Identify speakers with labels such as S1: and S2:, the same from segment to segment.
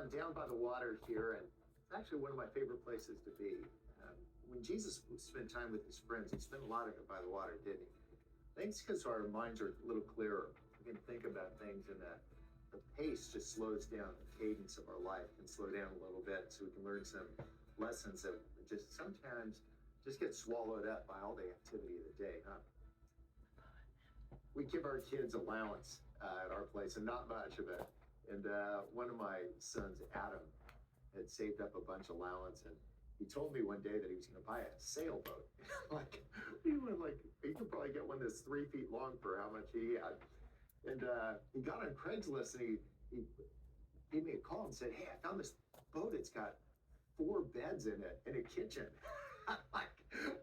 S1: I'm down by the water here, and it's actually one of my favorite places to be. When Jesus spent time with his friends, he spent a lot of it by the water, didn't he? I think it's because our minds are a little clearer. We can think about things, and the pace just slows down. The cadence of our life can slow down a little bit, so we can learn some lessons that just sometimes just get swallowed up by all the activity of the day, huh? We give our kids allowance at our place, and not much of it. And one of my sons, Adam, had saved up a bunch of allowance, and he told me one day that he was going to buy a sailboat. Like, he went like, he could probably get one that's 3 feet long for how much he had. And he got on Craigslist, and he gave me a call and said, "Hey, I found this boat. It's got 4 beds in it and a kitchen." I'm like,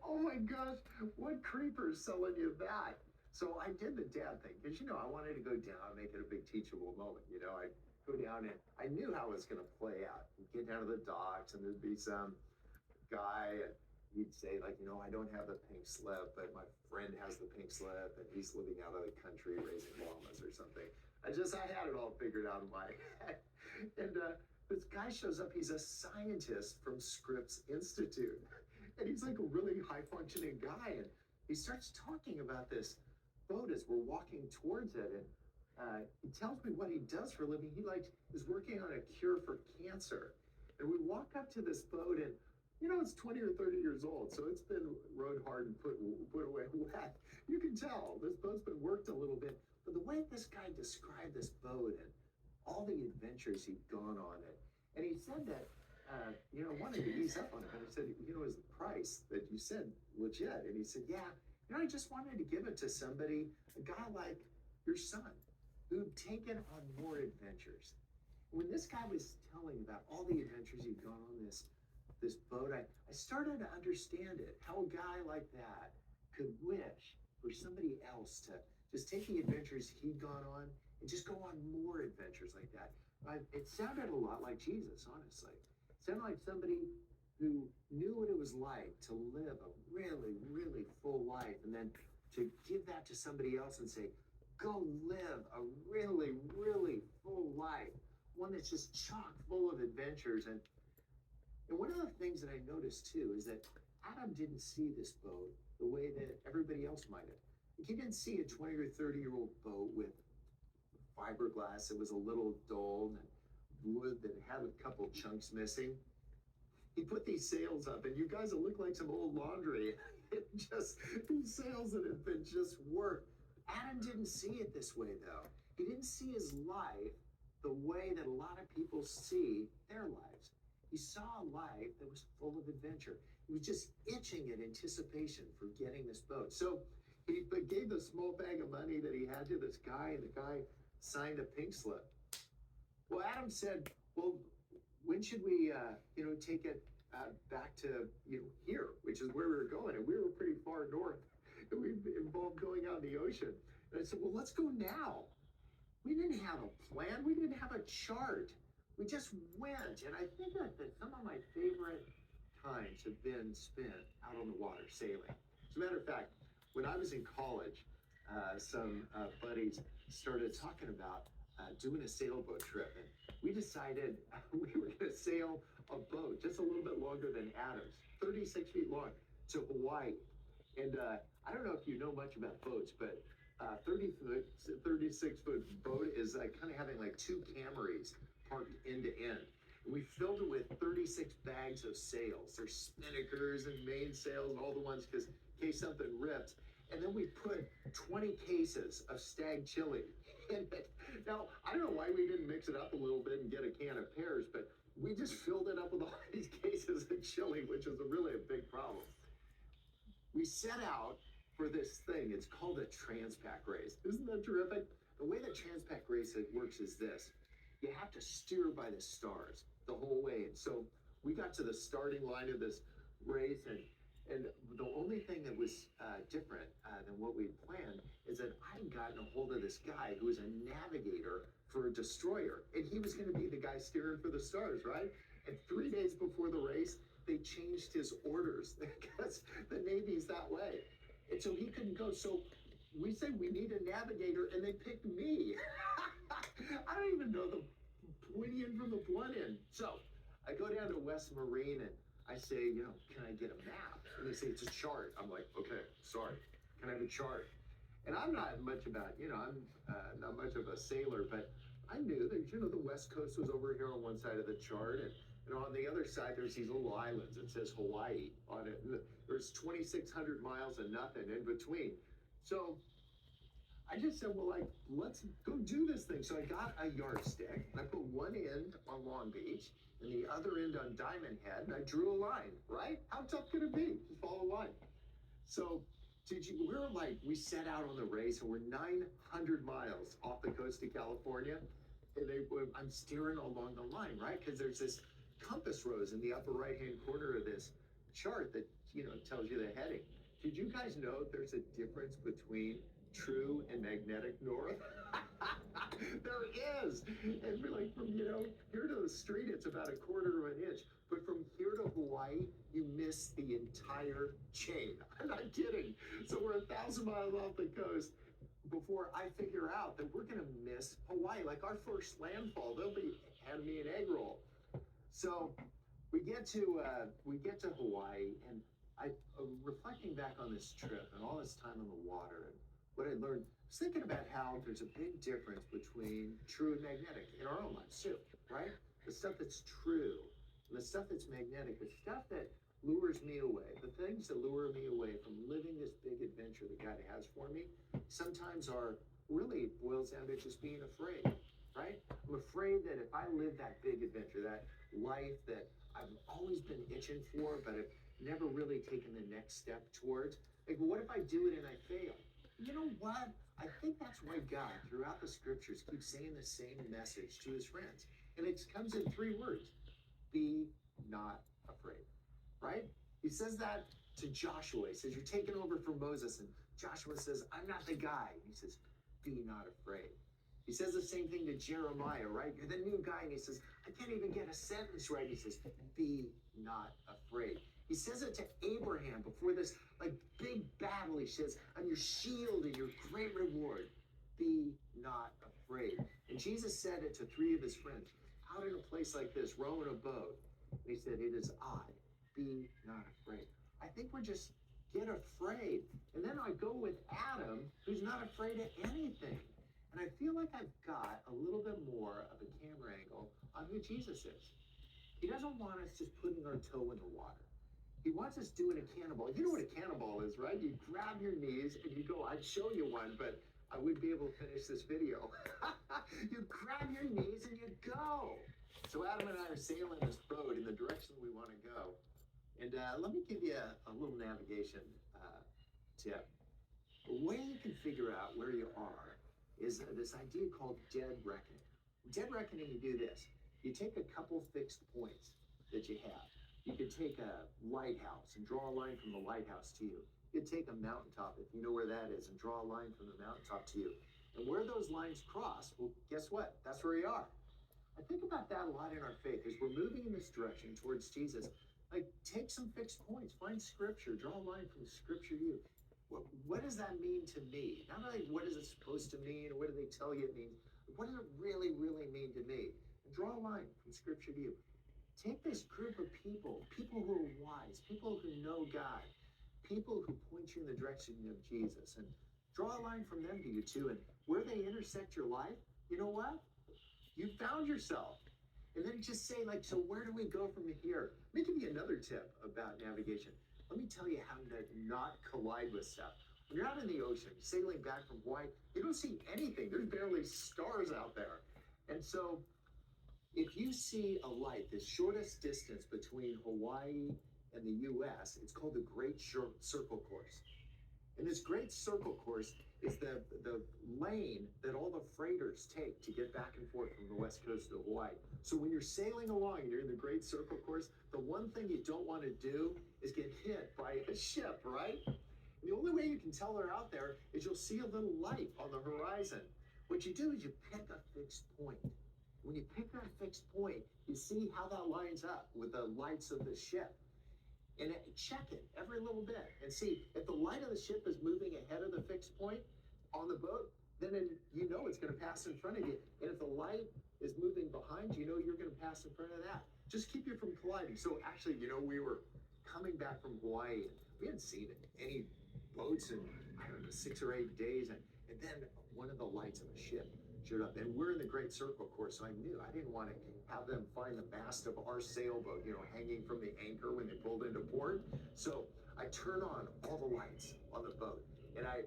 S1: oh my gosh, what creeper's selling you that? So I did the dad thing, because, I wanted to go down and make it a big teachable moment. I go down, and I knew how it was going to play out. We'd get down to the docks, and there'd be some guy, and he'd say, like, I don't have the pink slip, but my friend has the pink slip, and he's living out of the country raising llamas or something. I had it all figured out in my head. And this guy shows up. He's a scientist from Scripps Institute, and he's like a really high-functioning guy, and he starts talking about this boat as we're walking towards it, and he tells me what he does for a living. He is working on a cure for cancer. And we walk up to this boat, and it's 20 or 30 years old, so it's been rode hard and put away wet. You can tell this boat's been worked a little bit, but the way this guy described this boat and all the adventures he'd gone on it, and he said that wanted to ease up on it, but I said, is the price that you said legit? And he said, yeah. I just wanted to give it to somebody, a guy like your son, who'd taken on more adventures. When this guy was telling about all the adventures he'd gone on this boat, I started to understand it, how a guy like that could wish for somebody else to just take the adventures he'd gone on and just go on more adventures like that. It sounded a lot like Jesus, honestly. It sounded like somebody who knew what it was like to live a really, really full life, and then to give that to somebody else and say, go live a really, really full life, one that's just chock full of adventures. And one of the things that I noticed too is that Adam didn't see this boat the way that everybody else might have. He didn't see a 20 or 30-year-old boat with fiberglass that was a little dulled and wood that had a couple chunks missing. He put these sails up, and you guys, it looked like some old laundry. These sails that had been just worked. Adam didn't see it this way, though. He didn't see his life the way that a lot of people see their lives. He saw a life that was full of adventure. He was just itching in anticipation for getting this boat. So he gave the small bag of money that he had to this guy, and the guy signed a pink slip. Well, Adam said, well, when should we, take it back to, here, which is where we were going. And we were pretty far north, and we involved going out in the ocean. And I said, well, let's go now. We didn't have a plan. We didn't have a chart. We just went. And I think that some of my favorite times have been spent out on the water sailing. As a matter of fact, when I was in college, some buddies started talking about doing a sailboat trip, and we decided we were going to sail a boat just a little bit longer than Adam's, 36 feet long, to Hawaii. And I don't know if you know much about boats, but 36-foot boat is kind of having like 2 Camrys parked end to end. And we filled it with 36 bags of sails. There's spinnakers and mainsails and all the ones in case something ripped. And then we put 20 cases of stag chili in it. Now, I don't know why we didn't mix it up a little bit and get a can of pears, but we just filled it up with all these cases of chili, which is really a big problem. We set out for this thing. It's called a Transpac race. Isn't that terrific? The way the Transpac race works is this. You have to steer by the stars the whole way. And so we got to the starting line of this race, and the only thing that was different than what we planned is that I had gotten a hold of this guy who was a navigator for a destroyer, and he was going to be the guy steering for the stars, right? And 3 days before the race, they changed his orders because the Navy's that way. And so he couldn't go. So we said we need a navigator, and they picked me. I don't even know the pointy end from the blunt end. So I go down to West Marine and I say, can I get a map? And they say, it's a chart. I'm like, okay, sorry. Can I have a chart? And I'm not much about, I'm not much of a sailor, but I knew that, the West Coast was over here on one side of the chart. And on the other side, there's these little islands. It says Hawaii on it. There's 2,600 miles and nothing in between. So I just said, well, let's go do this thing. So I got a yardstick and I put one end on Long Beach and the other end on Diamond Head, and I drew a line, right? How tough could it be? Just follow a line. So we set out on the race and we're 900 miles off the coast of California. And I'm steering along the line, right? Because there's this compass rose in the upper right-hand corner of this chart that, tells you the heading. Did you guys know there's a difference between true and magnetic north? There is. And from, here to the street, it's about 1/4 of an inch. But from here to Hawaii, you miss the entire chain. I'm not kidding. So we're 1,000 miles off the coast before I figure out that we're going to miss Hawaii. Like our first landfall, they'll be handing me an egg roll. So we get to Hawaii, and I reflecting back on this trip and all this time on the water and what I learned. I was thinking about how there's a big difference between true and magnetic in our own lives too, right? The stuff that's true and the stuff that's magnetic, the stuff that lures me away, the things that lure me away from living this big adventure that God has for me, sometimes really boils down to just being afraid, right? I'm afraid that if I live that big adventure, that life that I've always been itching for, but I've never really taken the next step towards, what if I do it and I fail? You know what? I think that's why God, throughout the scriptures, keeps saying the same message to his friends. And it comes in 3 words. Be not afraid, right? He says that to Joshua. He says, you're taking over for Moses. And Joshua says, I'm not the guy. And he says, be not afraid. He says the same thing to Jeremiah, right? You're the new guy. And he says, I can't even get a sentence right. He says, be not afraid. He says it to Abraham before this big battle. He says, I'm your shield and your great reward. Be not afraid. And Jesus said it to 3 of his friends out in a place like this, rowing a boat. And he said, it is I. Be not afraid. I think we're just get afraid. And then I go with Adam, who's not afraid of anything. And I feel like I've got a little bit more of a camera angle on who Jesus is. He doesn't want us just putting our toe in the water. He wants us doing a cannonball. You know what a cannonball is, right? You grab your knees and you go. I'd show you one, but I wouldn't be able to finish this video. You grab your knees and you go. So Adam and I are sailing this boat in the direction we want to go. And let me give you a little navigation tip. The way you can figure out where you are is this idea called dead reckoning. Dead reckoning, you do this. You take a couple fixed points that you have. You could take a lighthouse and draw a line from the lighthouse to you. You could take a mountaintop, if you know where that is, and draw a line from the mountaintop to you. And where those lines cross, well, guess what? That's where you are. I think about that a lot in our faith. As we're moving in this direction towards Jesus, take some fixed points. Find scripture. Draw a line from scripture to you. What does that mean to me? Not what is it supposed to mean, or what do they tell you it means? What does it really, really mean to me? And draw a line from scripture to you. Take this group of people who are wise, people who know God, people who point you in the direction of Jesus, and draw a line from them to you too. And where they intersect your life, you know what? You found yourself. And then just say, so where do we go from here? Let me give you another tip about navigation. Let me tell you how to not collide with stuff. When you're out in the ocean, sailing back from Hawaii, you don't see anything. There's barely stars out there. And so if you see a light, the shortest distance between Hawaii and the U.S., it's called the Great Circle Course. And this Great Circle Course is the lane that all the freighters take to get back and forth from the west coast of Hawaii. So when you're sailing along and you're in the Great Circle Course, the one thing you don't want to do is get hit by a ship, right? And the only way you can tell they're out there is you'll see a little light on the horizon. What you do is you pick a fixed point. When you pick that fixed point, you see how that lines up with the lights of the ship. And check it every little bit and see if the light of the ship is moving ahead of the fixed point on the boat, then you know it's going to pass in front of you. And if the light is moving behind you, you're going to pass in front of that. Just keep you from colliding. So actually, we were coming back from Hawaii. We hadn't seen any boats in, I don't know, 6 or 8 days. And then one of the lights of a ship showed up. And we're in the Great Circle, of course, so I knew I didn't want to have them find the mast of our sailboat, hanging from the anchor when they pulled into port. So I turn on all the lights on the boat. And I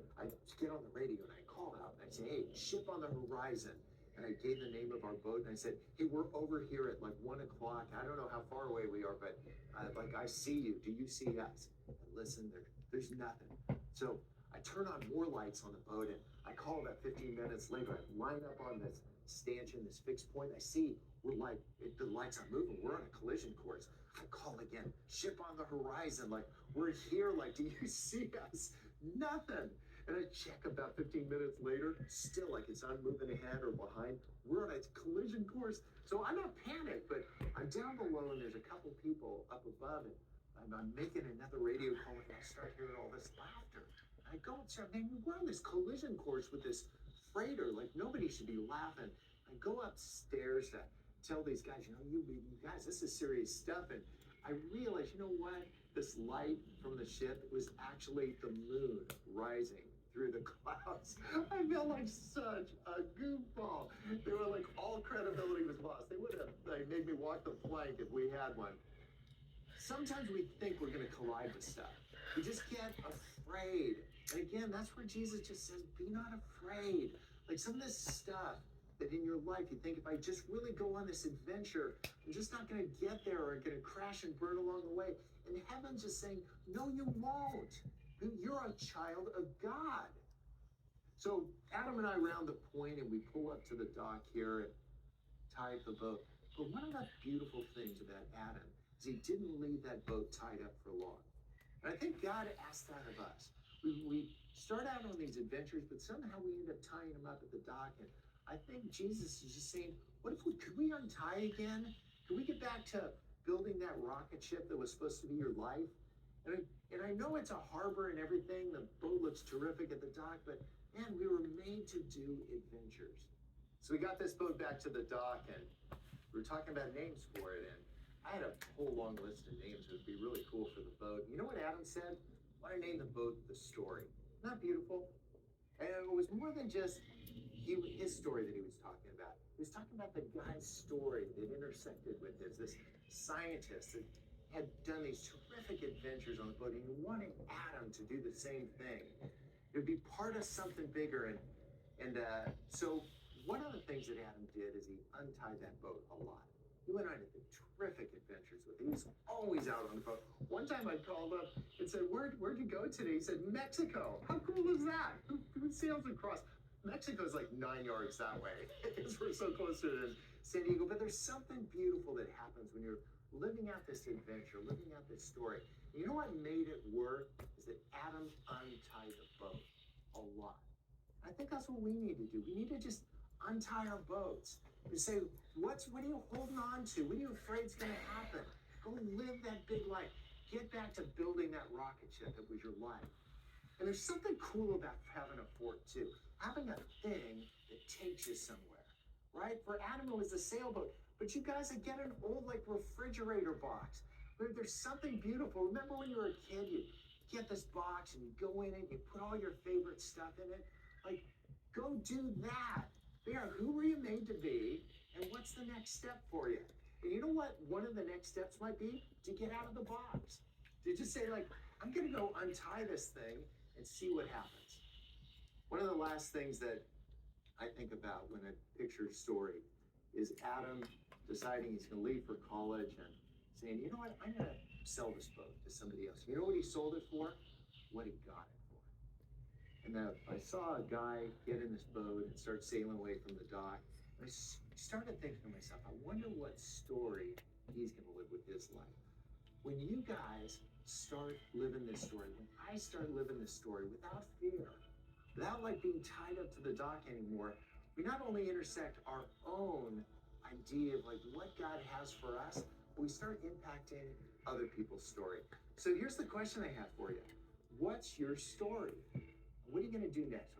S1: get on the radio and I call out and I say, hey, ship on the horizon. And I gave the name of our boat and I said, hey, we're over here at like 1 o'clock. I don't know how far away we are, but I see you. Do you see us? And listen, there's nothing. So I turn on more lights on the boat and I call about 15 minutes later. I line up on this stanchion, this fixed point. I see the lights are moving. We're on a collision course. I call again, ship on the horizon. Like, we're here. Like, do you see us? Nothing. And I check about 15 minutes later, still like it's not moving ahead or behind. We're on a collision course. So I'm not panicked, but I'm down below and there's a couple people up above and I'm making another radio call and I start hearing all this laughter. And I go and start, man, we're on this collision course with this freighter. Like, nobody should be laughing. I go upstairs to tell these guys, you guys, this is serious stuff. And I realized, what? This light from the ship was actually the moon rising through the clouds. I felt like such a goofball. They were like, all credibility was lost. They would have made me walk the plank if we had one. Sometimes we think we're going to collide with stuff. We just get afraid. And again, that's where Jesus just says, be not afraid. Like, some of this stuff that in your life, you think, if I just really go on this adventure, I'm just not going to get there, or I'm going to crash and burn along the way. And heaven's just saying, no, you won't. You're a child of God. So Adam and I round the point and we pull up to the dock here and tie up the boat. But one of the beautiful things about Adam is he didn't leave that boat tied up for long. And I think God asked that of us. We start out on these adventures, but somehow we end up tying them up at the dock. And I think Jesus is just saying, could we untie again? Could we get back to building that rocket ship that was supposed to be your life? And I know it's a harbor and everything. The boat looks terrific at the dock, but man, we were made to do adventures. So we got this boat back to the dock and we were talking about names for it. And I had a whole long list of names that would be really cool for the boat. You know what Adam said? I want to name the boat The Story. Isn't that beautiful? And it was more than just his story that he was talking about. He was talking about the guy's story that intersected with his, this scientist that had done these terrific adventures on the boat, and he wanted Adam to do the same thing. It would be part of something bigger. And so one of the things that Adam did is he untied that boat a lot. He went on terrific adventures with it. He was always out on the boat. One time I called up and said, where'd you go today? He said, Mexico. How cool is that? Who sails across? Mexico's like 9 yards that way because we're so close to it in San Diego. But there's something beautiful that happens when you're living out this adventure, living out this story. And you know what made it work is that Adam untied the boat a lot. I think that's what we need to do. We need to just untie our boats and say, what are you holding on to? What are you afraid is going to happen? Go live that big life. Get back to building that rocket ship that was your life. And there's something cool about having a fort too. Having a thing that takes you somewhere, right? For Adam, it was the sailboat. But you guys would get an old like refrigerator box. There's something beautiful. Remember when you were a kid, you get this box and you go in it, you put all your favorite stuff in it. Like, go do that. Figure out who were you made to be and what's the next step for you. And you know what one of the next steps might be? To get out of the box. To just say, like, I'm gonna go untie this thing and see what happens. One of the last things that I think about when I picture a story is Adam deciding he's going to leave for college and saying, you know what, I'm going to sell this boat to somebody else. You know what he sold it for? What he got it for. And I saw a guy get in this boat and start sailing away from the dock. And I started thinking to myself, I wonder what story he's going to live with his life. When you guys start living this story, when I start living this story without fear, without like being tied up to the dock anymore, we not only intersect our own idea of like what God has for us, but we start impacting other people's story. So here's the question I have for you. What's your story? What are you going to do next?